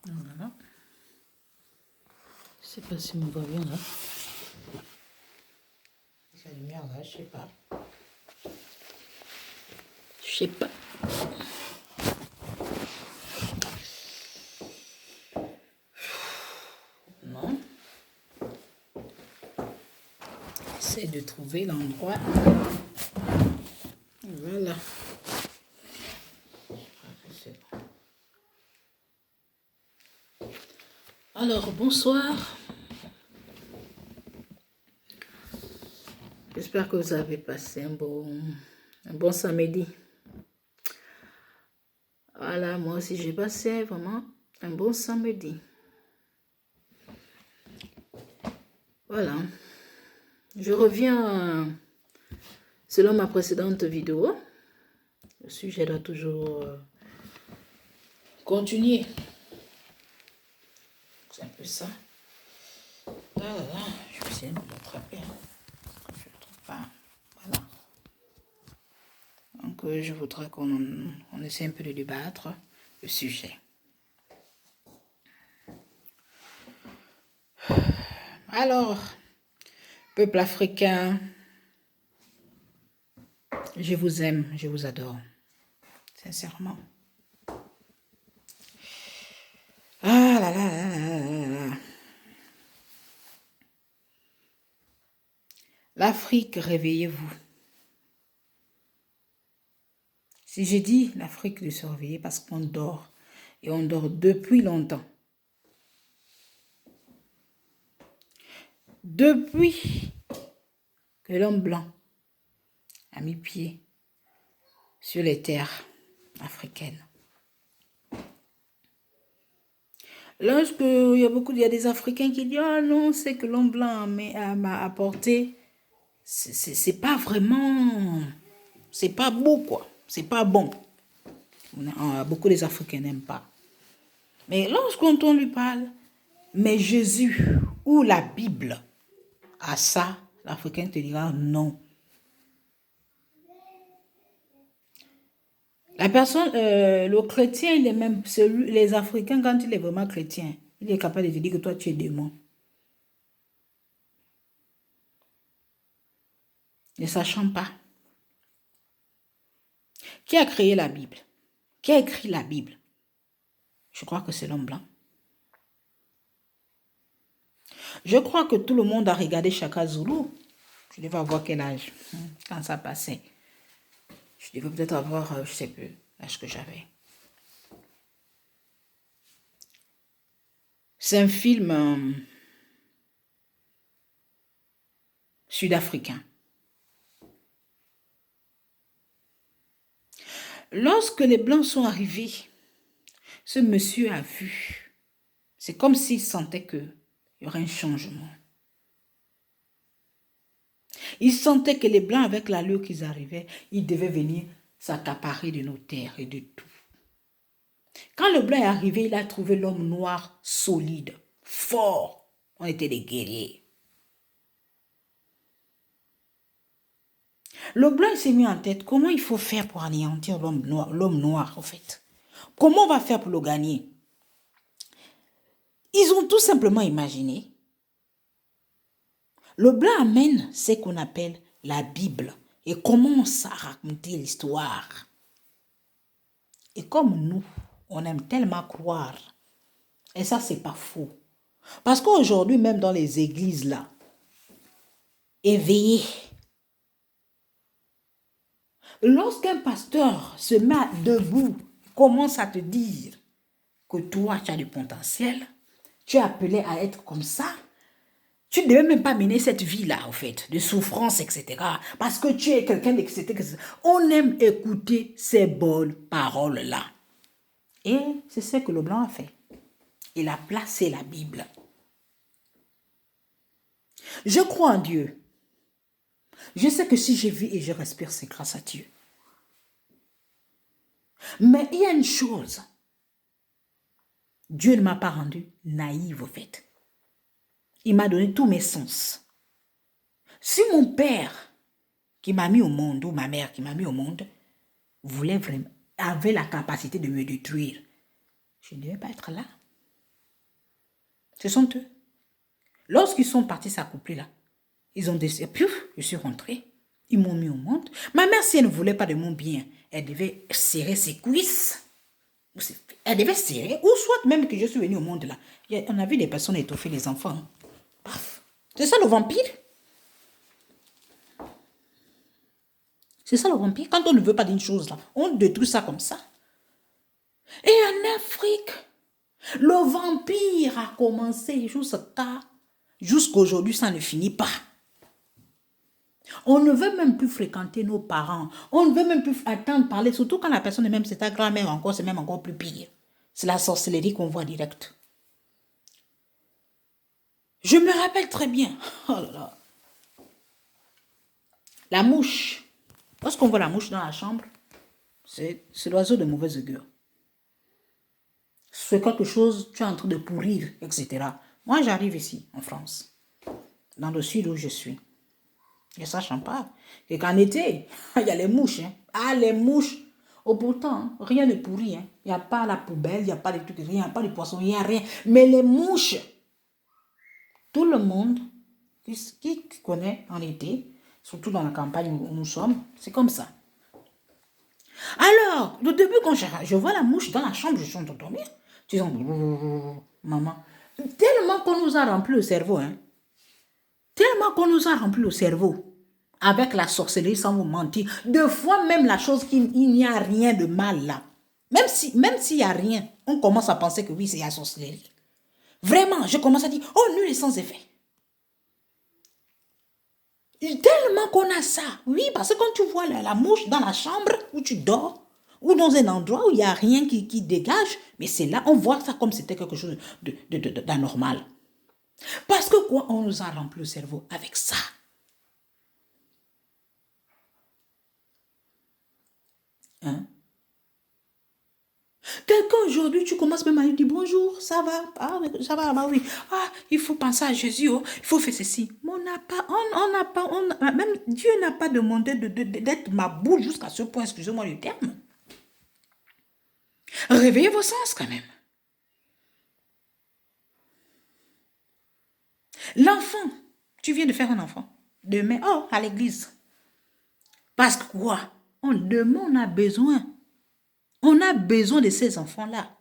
Voilà. Je sais pas si on voit bien là. La lumière là, je sais pas. Je sais pas. Non. J'essaie de trouver l'endroit. Voilà. C'est bon. Alors, bonsoir. J'espère que vous avez passé un bon samedi. Voilà, moi aussi j'ai passé vraiment un bon samedi. Voilà. Je reviens selon ma précédente vidéo. Le sujet doit toujours continuer. C'est un peu ça. Là, je vais essayer de me rattraper. Je ne trouve pas. Voilà. Donc, je voudrais qu'on essaie un peu de débattre le sujet. Alors, peuple africain, je vous aime, je vous adore. Sincèrement. Ah là là là là là là. L'Afrique, réveillez-vous. Si j'ai dit l'Afrique de se réveiller parce qu'on dort, et on dort depuis longtemps. Depuis que l'homme blanc a mis pied sur les terres africaines. Lorsque il y a des Africains qui disent « Ah non, c'est que l'homme blanc m'a apporté », c'est pas vraiment, c'est pas beau quoi, c'est pas bon. Beaucoup des Africains n'aiment pas. Mais lorsqu'on lui parle, mais Jésus ou la Bible, à ça, l'Africain te dira non. La personne, le chrétien, il est même les Africains, quand il est vraiment chrétien, il est capable de te dire que toi, tu es démon. Ne sachant pas. Qui a créé la Bible? Qui a écrit la Bible? Je crois que c'est l'homme blanc. Je crois que tout le monde a regardé Shaka Zulu. Je devais avoir quel âge quand ça passait. Je devais peut-être avoir, je ne sais plus, l'âge que j'avais. C'est un film sud-africain. Lorsque les Blancs sont arrivés, ce monsieur a vu. C'est comme s'il sentait qu'il y aurait un changement. Il sentait que les Blancs, avec l'allure qu'ils arrivaient, ils devaient venir s'accaparer de nos terres et de tout. Quand le Blanc est arrivé, il a trouvé l'homme noir solide, fort. On était des guerriers. Le Blanc s'est mis en tête comment il faut faire pour anéantir l'homme noir, en fait. Comment on va faire pour le gagner? Ils ont tout simplement imaginé. Le Blanc amène ce qu'on appelle la Bible et commence à raconter l'histoire. Et comme nous, on aime tellement croire, et ça, c'est pas faux. Parce qu'aujourd'hui, même dans les églises, là, éveillés, lorsqu'un pasteur se met debout, commence à te dire que toi, tu as du potentiel, tu es appelé à être comme ça, tu ne devais même pas mener cette vie-là, en fait, de souffrance, etc. Parce que tu es quelqu'un, etc. On aime écouter ces bonnes paroles-là. Et c'est ce que le Blanc a fait. Il a placé la Bible. Je crois en Dieu. Je sais que si je vis et je respire, c'est grâce à Dieu. Mais il y a une chose. Dieu ne m'a pas rendu naïve, au fait. Il m'a donné tous mes sens. Si mon père qui m'a mis au monde, ou ma mère qui m'a mis au monde, avait la capacité de me détruire, je ne devais pas être là. Ce sont eux. Lorsqu'ils sont partis s'accoupler là, ils ont décidé, puis je suis rentrée. Ils m'ont mis au monde. Ma mère, si elle ne voulait pas de mon bien, elle devait serrer ses cuisses. Elle devait serrer, ou soit même que je suis venue au monde là. On a vu des personnes étouffer les enfants. Paf. C'est ça le vampire. C'est ça le vampire. Quand on ne veut pas d'une chose là, on détruit ça comme ça. Et en Afrique, le vampire a commencé jusqu'aujourd'hui, ça ne finit pas. On ne veut même plus fréquenter nos parents. On ne veut même plus attendre parler, surtout quand la personne est même, c'est ta grand-mère encore, c'est même encore plus pire. C'est la sorcellerie qu'on voit direct. Je me rappelle très bien. Oh là là. La mouche. Lorsqu'on voit la mouche dans la chambre, c'est l'oiseau de mauvaise augure. C'est quelque chose, tu es en train de pourrir, etc. Moi, j'arrive ici, en France, dans le sud où je suis. Et sachant pas que qu'en été, il y a les mouches. Hein. Ah, les mouches. Oh, pourtant, rien ne pourrit. Hein. Il n'y a pas la poubelle, il n'y a pas de trucs, rien, il n'y a pas de poissons, il n'y a rien. Mais les mouches, tout le monde qui connaît en été, surtout dans la campagne où nous sommes, c'est comme ça. Alors, au début, quand je vois la mouche dans la chambre, je suis en train de dormir. Tu dis, maman, tellement qu'on nous a rempli le cerveau, hein. Tellement qu'on nous a rempli le cerveau avec la sorcellerie, sans vous mentir. Deux fois même la chose qu'il n'y a rien de mal là. Même s'il n'y a rien, on commence à penser que oui, c'est la sorcellerie. Vraiment, je commence à dire, oh, nul et sans effet. Tellement qu'on a ça. Oui, parce que quand tu vois la mouche dans la chambre où tu dors, ou dans un endroit où il n'y a rien qui dégage, mais c'est là, on voit ça comme c'était quelque chose d'anormal. Parce que quoi, on nous a rempli le cerveau avec ça. Hein? Quelqu'un aujourd'hui, tu commences même à lui dire bonjour, ça va, ah, ça va, bah oui, ah, il faut penser à Jésus, oh, il faut faire ceci. Mais même Dieu n'a pas demandé d'être ma boule jusqu'à ce point, excusez-moi le terme. Réveillez vos sens quand même. L'enfant, tu viens de faire un enfant. Demain, oh, à l'église. Parce que quoi? Demain, on a besoin. On a besoin de ces enfants-là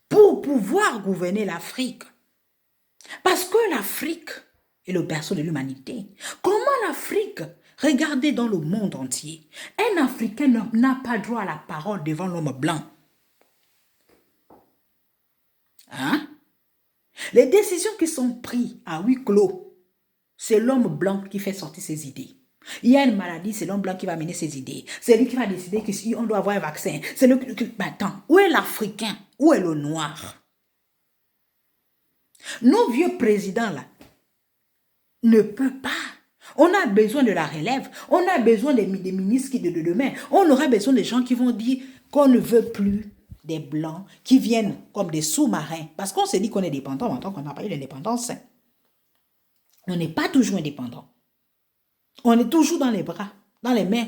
pour pouvoir gouverner l'Afrique. Parce que l'Afrique est le berceau de l'humanité. Comment l'Afrique, regardez dans le monde entier, un Africain n'a pas droit à la parole devant l'homme blanc. Hein? Les décisions qui sont prises à huis clos, c'est l'homme blanc qui fait sortir ses idées. Il y a une maladie, c'est l'homme blanc qui va mener ses idées. C'est lui qui va décider qu'on doit avoir un vaccin. C'est lui qui... Attends, où est l'Africain? Où est le noir? Nos vieux présidents là ne peuvent pas. On a besoin de la relève. On a besoin des ministres qui de demain. On aura besoin des gens qui vont dire qu'on ne veut plus des blancs qui viennent comme des sous-marins. Parce qu'on s'est dit qu'on est dépendant, en tant qu'on n'a pas eu l'indépendance. On n'est pas toujours indépendant. On est toujours dans les bras, dans les mains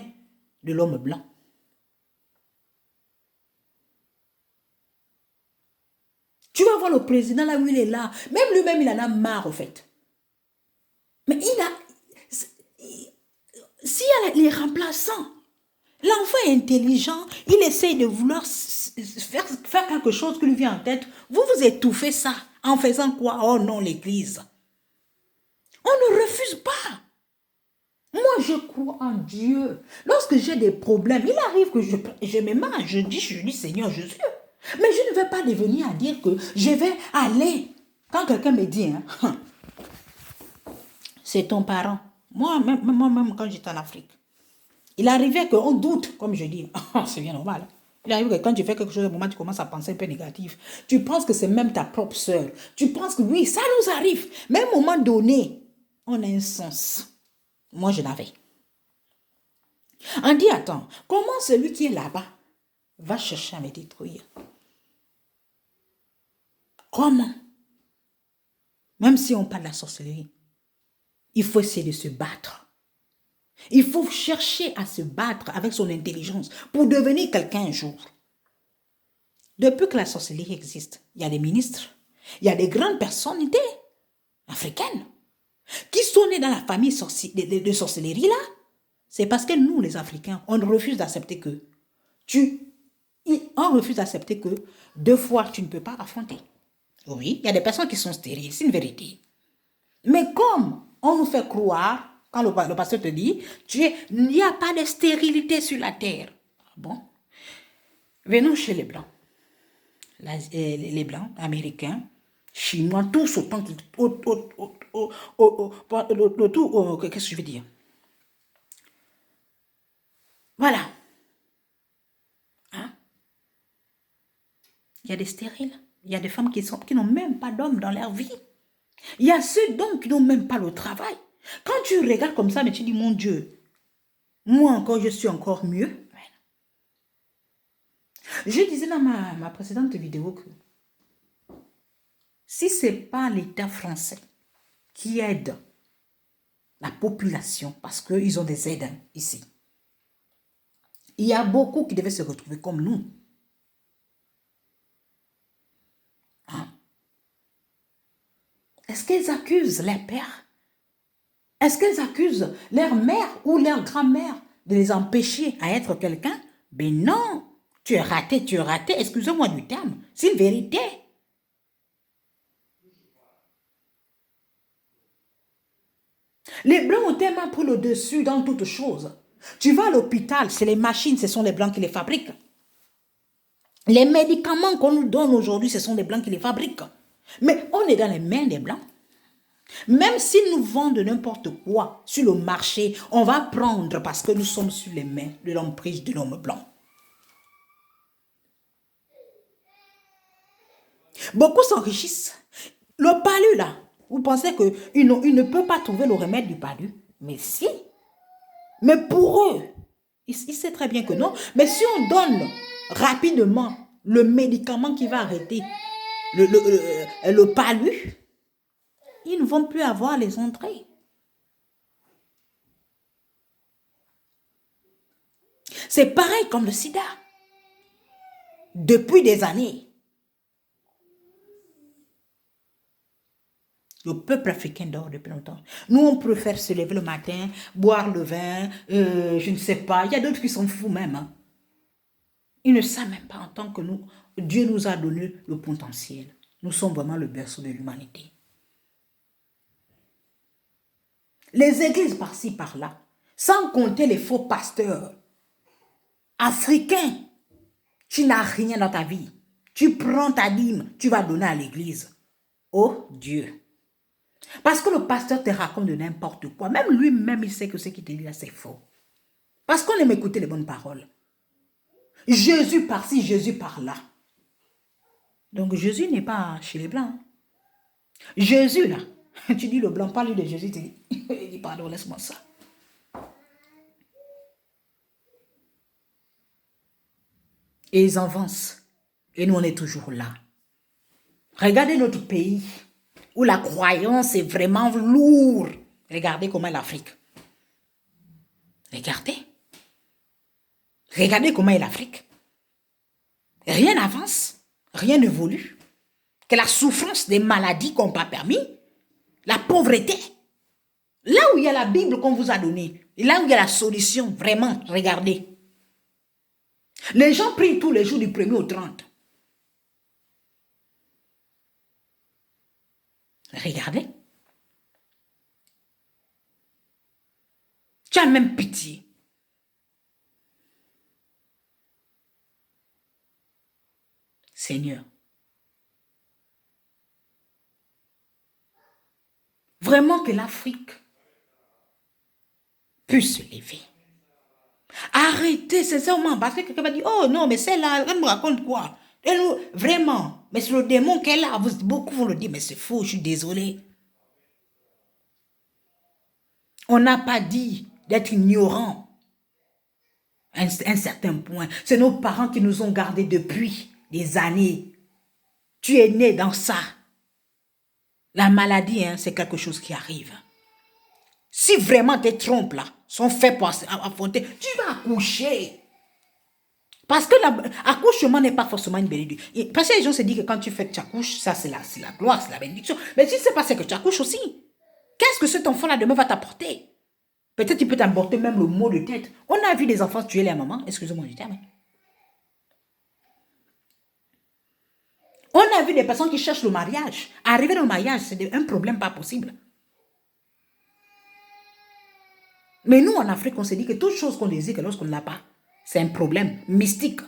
de l'homme blanc. Tu vas voir le président là où il est là. Même lui-même, il en a marre, au fait. Mais s'il y a les remplaçants, l'enfant est intelligent, il essaye de vouloir faire quelque chose qui lui vient en tête. Vous étouffez ça en faisant quoi? Oh non, l'église. On ne refuse pas. Moi, je crois en Dieu. Lorsque j'ai des problèmes, il arrive que je me mets, je dis Seigneur Jésus. Mais je ne vais pas devenir à dire que je vais aller. Quand quelqu'un me dit, hein, c'est ton parent. Moi-même, quand j'étais en Afrique, il arrivait qu'on doute, comme je dis. C'est bien normal. Il arrive que quand tu fais quelque chose, au moment tu commences à penser un peu négatif. Tu penses que c'est même ta propre soeur. Tu penses que oui, ça nous arrive. Mais à un moment donné, on a un sens. Moi, je l'avais. On dit, attends, comment celui qui est là-bas va chercher à me détruire? Comment? Même si on parle de la sorcellerie, il faut essayer de se battre. Il faut chercher à se battre avec son intelligence pour devenir quelqu'un un jour. Depuis que la sorcellerie existe, il y a des ministres, Il y a des grandes personnalités africaines qui sont nées dans la famille de sorcellerie là. C'est parce que nous, les Africains, on refuse d'accepter que on refuse d'accepter que 2 fois, tu ne peux pas affronter. Oui, il y a des personnes qui sont stériles, c'est une vérité. Mais comme on nous fait croire, quand le pasteur te dit, il n'y a pas de stérilité sur la terre. Bon, venons chez les Blancs. Les Blancs, Américains, Chinois, tous autant que... Qu'est-ce que je veux dire? Voilà. Hein? Il y a des stériles. Il y a des femmes qui n'ont même pas d'hommes dans leur vie. Il y a ceux donc qui n'ont même pas le travail. Quand tu regardes comme ça, mais tu dis, mon Dieu, moi encore, je suis encore mieux. Je disais dans ma précédente vidéo que si ce n'est pas l'État français qui aide la population, parce qu'ils ont des aides ici, il y a beaucoup qui devaient se retrouver comme nous. Hein? Est-ce qu'ils accusent les pères? Est-ce qu'ils accusent leur mère ou leur grand-mère de les empêcher à être quelqu'un? Ben non, tu es raté, excusez-moi du terme, c'est une vérité. Les Blancs ont tellement pris le dessus dans toutes choses. Tu vas à l'hôpital, c'est les machines, ce sont les Blancs qui les fabriquent. Les médicaments qu'on nous donne aujourd'hui, ce sont les Blancs qui les fabriquent. Mais on est dans les mains des Blancs. Même s'ils nous vendent n'importe quoi sur le marché, on va prendre parce que nous sommes sur les mains de l'emprise de l'homme blanc. Beaucoup s'enrichissent. Le palu, là, vous pensez qu'il ne peut pas trouver le remède du palu? Mais si. Mais pour eux, il sait très bien que non. Mais si on donne rapidement le médicament qui va arrêter le palu, ils ne vont plus avoir les entrées. C'est pareil comme le sida. Depuis des années, le peuple africain dort depuis longtemps. Nous, on préfère se lever le matin, boire le vin, je ne sais pas. Il y a d'autres qui s'en foutent même. Hein. Ils ne savent même pas en tant que nous. Dieu nous a donné le potentiel. Nous sommes vraiment le berceau de l'humanité. Les églises par-ci, par-là, sans compter les faux pasteurs africains, tu n'as rien dans ta vie. Tu prends ta dîme, tu vas donner à l'église. Oh Dieu! Parce que le pasteur te raconte de n'importe quoi. Même lui-même, il sait que ce qu'il te dit là, c'est faux. Parce qu'on aime écouter les bonnes paroles. Jésus par-ci, Jésus par-là. Donc Jésus n'est pas chez les Blancs. Jésus là, tu dis le Blanc, parle de Jésus, tu dis, il dit pardon, laisse-moi ça. Et ils avancent. Et nous, on est toujours là. Regardez notre pays, où la croyance est vraiment lourde. Regardez comment est l'Afrique. Regardez. Regardez comment est l'Afrique. Rien n'avance, rien n'évolue. Que la souffrance des maladies qu'on n'a pas permis, la pauvreté. Là où il y a la Bible qu'on vous a donnée, et là où il y a la solution, vraiment, regardez. Les gens prient tous les jours du 1er au 30. Regardez. Tu as même pitié. Seigneur. Vraiment que l'Afrique puisse se lever. Arrêtez, sincèrement, parce que quelqu'un va dire, oh non, mais celle-là, elle me raconte quoi? Vraiment, mais c'est le démon qu'elle a. Beaucoup vont le dire, mais c'est faux, je suis désolé. On n'a pas dit d'être ignorant à un certain point. C'est nos parents qui nous ont gardés depuis des années. Tu es né dans ça. La maladie, hein, c'est quelque chose qui arrive. Si vraiment tes trompes là sont faits pour affronter, tu vas accoucher. Parce que l'accouchement n'est pas forcément une bénédiction. Parce que les gens se disent que quand tu fais que tu accouches, ça c'est la gloire, c'est la bénédiction. Mais tu ne sais pas, c'est que tu accouches aussi. Qu'est-ce que cet enfant-là demain va t'apporter? Peut-être il peut t'apporter même le mot de tête. On a vu des enfants tuer leur maman. Excusez-moi du terme. On a vu des personnes qui cherchent le mariage. Arriver au mariage, c'est un problème pas possible. Mais nous, en Afrique, on se dit que toute chose qu'on désire, que lorsqu'on ne l'a pas, c'est un problème mystique.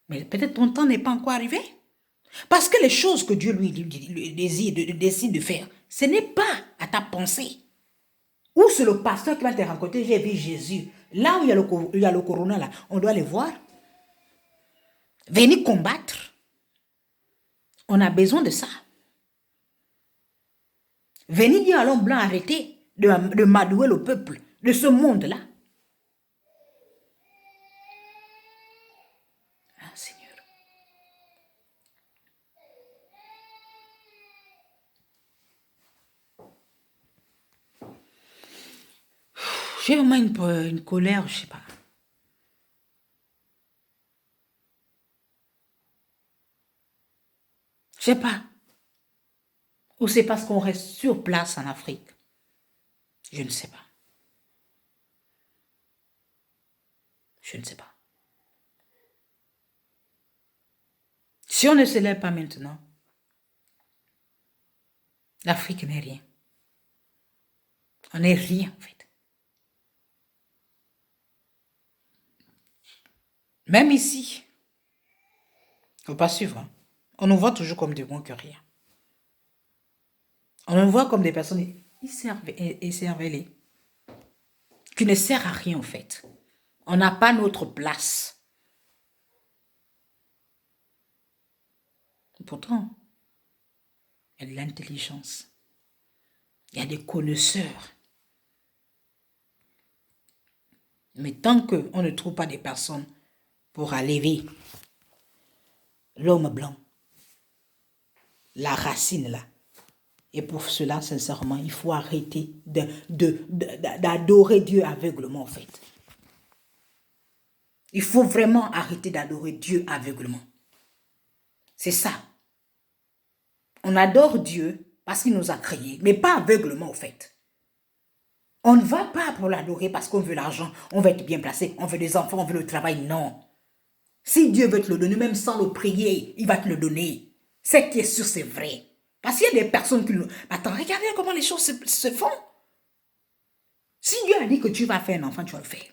Mais peut-être ton temps n'est pas encore arrivé. Parce que les choses que Dieu lui décide de faire, ce n'est pas à ta pensée. Ou c'est le pasteur qui va te raconter, j'ai vu Jésus. Là où il y a le corona, là, on doit le voir. Venir combattre. On a besoin de ça. Venir dire à l'homme blanc, arrêtez de madouer le peuple de ce monde-là. Ah, Seigneur. J'ai vraiment une colère, je ne sais pas. Je ne sais pas. Ou c'est parce qu'on reste sur place en Afrique. Je ne sais pas. Je ne sais pas. Si on ne se lève pas maintenant, l'Afrique n'est rien. On n'est rien, en fait. Même ici, il ne faut pas suivre. Hein. On nous voit toujours comme des bons que rien. On nous voit comme des personnes écervelées, qui ne servent à rien, en fait. On n'a pas notre place. Pourtant, il y a de l'intelligence. Il y a des connaisseurs. Mais tant qu'on ne trouve pas des personnes pour enlever l'homme blanc, la racine là, et pour cela, sincèrement, il faut arrêter d'adorer Dieu aveuglement, en fait. Il faut vraiment arrêter d'adorer Dieu aveuglement. C'est ça. On adore Dieu parce qu'il nous a créés, mais pas aveuglement, en fait. On ne va pas pour l'adorer parce qu'on veut l'argent, on veut être bien placé, on veut des enfants, on veut le travail. Non. Si Dieu veut te le donner, même sans le prier, il va te le donner. Ce qui est sûr, c'est vrai. Parce qu'il y a des personnes qui... Attends, regardez comment les choses se font. Si Dieu a dit que tu vas faire un enfant, tu vas le faire.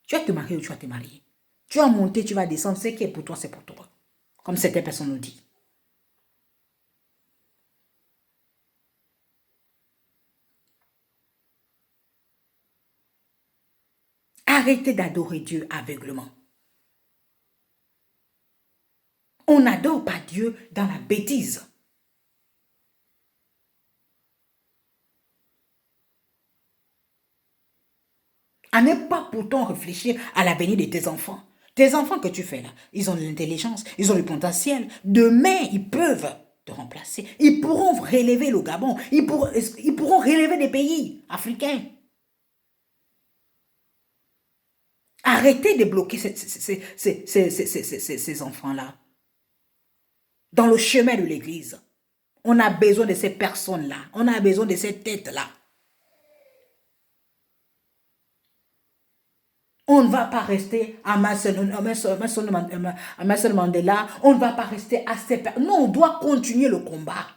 Tu vas te marier ou tu vas te marier. Tu vas monter, tu vas descendre. Ce qui est pour toi, c'est pour toi. Comme certaines personnes nous disent. Arrêtez d'adorer Dieu aveuglement. On n'adore pas Dieu dans la bêtise. À ne pas pourtant réfléchir à l'avenir de tes enfants. Tes enfants que tu fais là, ils ont de l'intelligence, ils ont le potentiel. Demain, ils peuvent te remplacer. Ils pourront relever le Gabon. Ils pourront relever des pays africains. Arrêtez de bloquer ces enfants-là dans le chemin de l'église. On a besoin de ces personnes-là. On a besoin de ces têtes-là. On ne va pas rester à Nelson Mandela. On ne va pas rester à ces personnes. Non, on doit continuer le combat.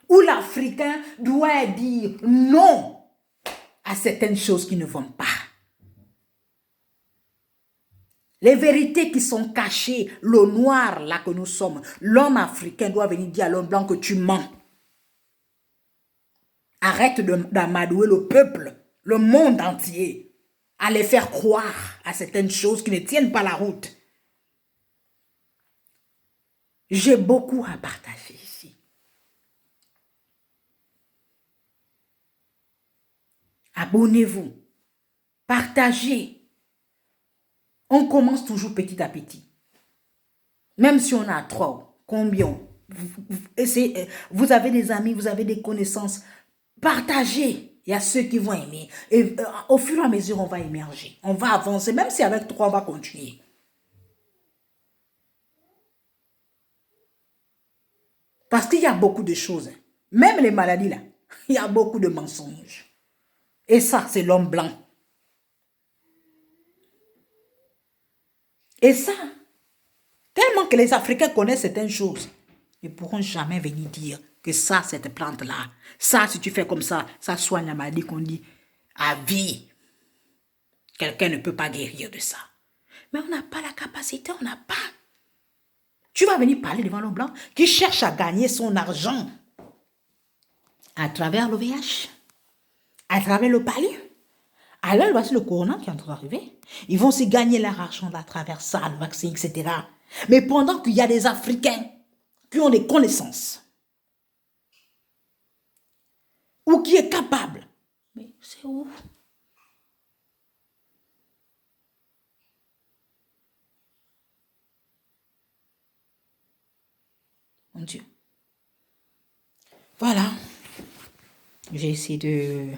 Où l'Africain doit dire non à certaines choses qui ne vont pas. Les vérités qui sont cachées, le noir là que nous sommes, l'homme africain doit venir dire à l'homme blanc que tu mens. Arrête d'amadouer le peuple, le monde entier, à les faire croire à certaines choses qui ne tiennent pas la route. J'ai beaucoup à partager ici. Abonnez-vous, partagez. On commence toujours petit à petit. Même si on a 3, combien? Vous avez des amis, vous avez des connaissances. Partagez. Il y a ceux qui vont aimer. Et au fur et à mesure, on va émerger. On va avancer. Même si avec toi, on va continuer. Parce qu'il y a beaucoup de choses. Même les maladies, là. Il y a beaucoup de mensonges. Et ça, c'est l'homme blanc. Et ça, tellement que les Africains connaissent certaines choses, ils ne pourront jamais venir dire que ça, cette plante-là, ça, si tu fais comme ça soigne la maladie qu'on dit à vie. Quelqu'un ne peut pas guérir de ça. Mais on n'a pas la capacité, on n'a pas. Tu vas venir parler devant l'homme blanc qui cherche à gagner son argent à travers le VIH, à travers le palu. Alors, voici le corona qui est en train d'arriver. Ils vont aussi gagner leur argent à travers ça, le vaccin, etc. Mais pendant qu'il y a des Africains qui ont des connaissances, ou qui est capable, mais c'est où? Mon Dieu. Voilà. J'ai essayé de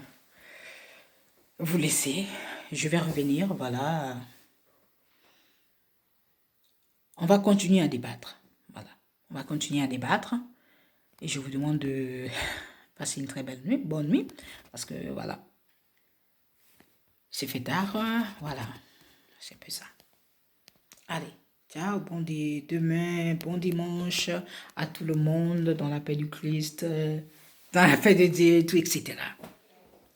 vous laisser. Je vais revenir, voilà. On va continuer à débattre. Voilà. On va continuer à débattre. Et je vous demande de passer une très belle nuit, bonne nuit. Parce que, voilà. C'est fait tard. Voilà. C'est un peu ça. Allez. Ciao, demain, bon dimanche à tout le monde dans la paix du Christ, dans la paix de Dieu, tout, etc.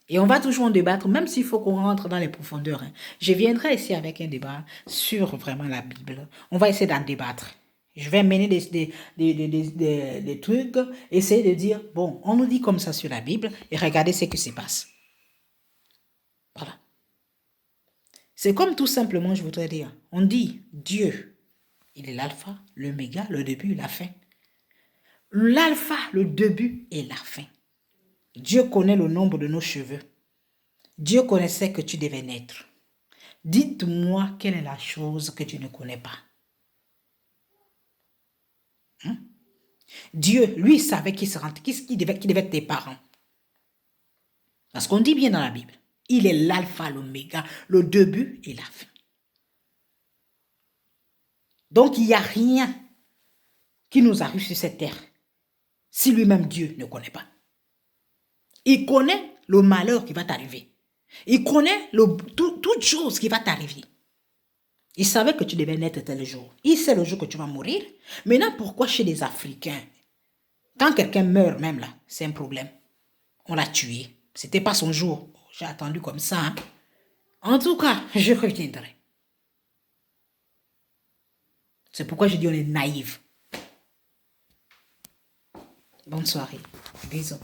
Et on va toujours en débattre, même s'il faut qu'on rentre dans les profondeurs. Hein. Je viendrai ici avec un débat sur vraiment la Bible. On va essayer d'en débattre. Je vais mener des trucs, essayer de dire, bon, on nous dit comme ça sur la Bible, et regardez ce qui se passe. Voilà. C'est comme tout simplement, je voudrais dire, on dit Dieu. Il est l'alpha, l'oméga, le début, la fin. L'alpha, le début et la fin. Dieu connaît le nombre de nos cheveux. Dieu connaissait que tu devais naître. Dites-moi quelle est la chose que tu ne connais pas. Hein? Dieu, lui, savait qui devait être tes parents. Parce qu'on dit bien dans la Bible, il est l'alpha, l'oméga, le début et la fin. Donc, il n'y a rien qui nous arrive sur cette terre si lui-même Dieu ne connaît pas. Il connaît le malheur qui va t'arriver. Il connaît toute chose qui va t'arriver. Il savait que tu devais naître tel jour. Il sait le jour que tu vas mourir. Maintenant, pourquoi chez les Africains, quand quelqu'un meurt même là, c'est un problème. On l'a tué. C'était pas son jour. J'ai attendu comme ça. Hein. En tout cas, je reviendrai. C'est pourquoi je dis on est naïf. Bonne soirée. Bisous.